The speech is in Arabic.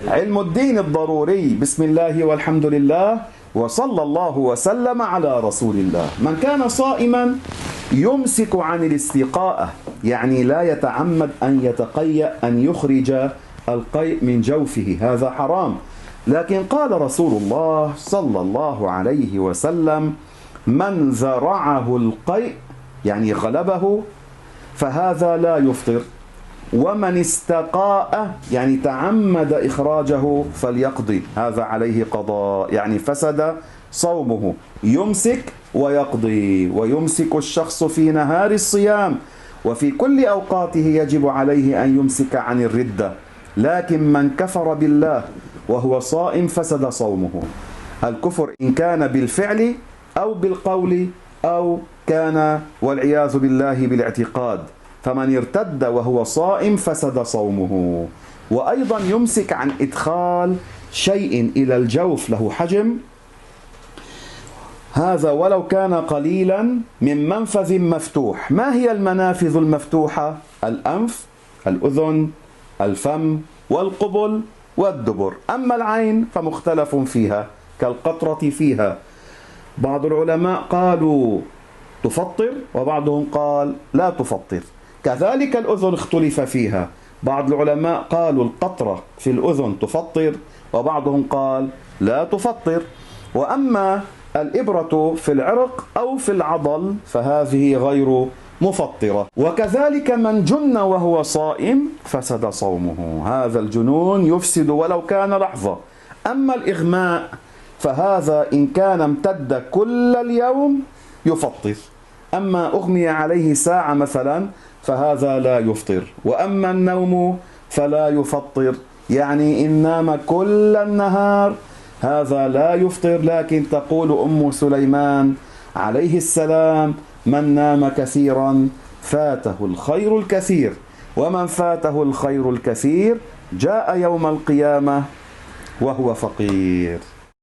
علم الدين الضروري. بسم الله والحمد لله وصلى الله وسلم على رسول الله. من كان صائما يمسك عن الاستقاءة، يعني لا يتعمد أن يتقيأ أن يخرج القيء من جوفه، هذا حرام. لكن قال رسول الله صلى الله عليه وسلم: من ذرعه القيء يعني غلبه فهذا لا يفطر، ومن استقاء يعني تعمد إخراجه فليقضي، هذا عليه قضاء، يعني فسد صومه. يمسك ويقضي. ويمسك الشخص في نهار الصيام، وفي كل أوقاته يجب عليه أن يمسك عن الردة. لكن من كفر بالله وهو صائم فسد صومه. الكفر إن كان بالفعل أو بالقول أو كان والعياذ بالله بالاعتقاد. فمن ارتد وهو صائم فسد صومه. وأيضا يمسك عن إدخال شيء إلى الجوف له حجم، هذا ولو كان قليلا، من منفذ مفتوح. ما هي المنافذ المفتوحة؟ الأنف، الأذن، الفم، والقبل والدبر. أما العين فمختلف فيها كالقطرة فيها. بعض العلماء قالوا تفطر وبعضهم قال لا تفطر. كذلك الأذن اختلف فيها، بعض العلماء قالوا القطرة في الأذن تفطر وبعضهم قال لا تفطر. وأما الإبرة في العرق أو في العضل فهذه غير مفطرة. وكذلك من جن وهو صائم فسد صومه، هذا الجنون يفسد ولو كان لحظة. أما الإغماء فهذا إن كان امتد كل اليوم يفطر. أما أغمي عليه ساعة مثلا فهذا لا يفطر. وأما النوم فلا يفطر، يعني إن نام كل النهار هذا لا يفطر. لكن تقول أم سليمان عليه السلام: من نام كثيرا فاته الخير الكثير، ومن فاته الخير الكثير جاء يوم القيامة وهو فقير.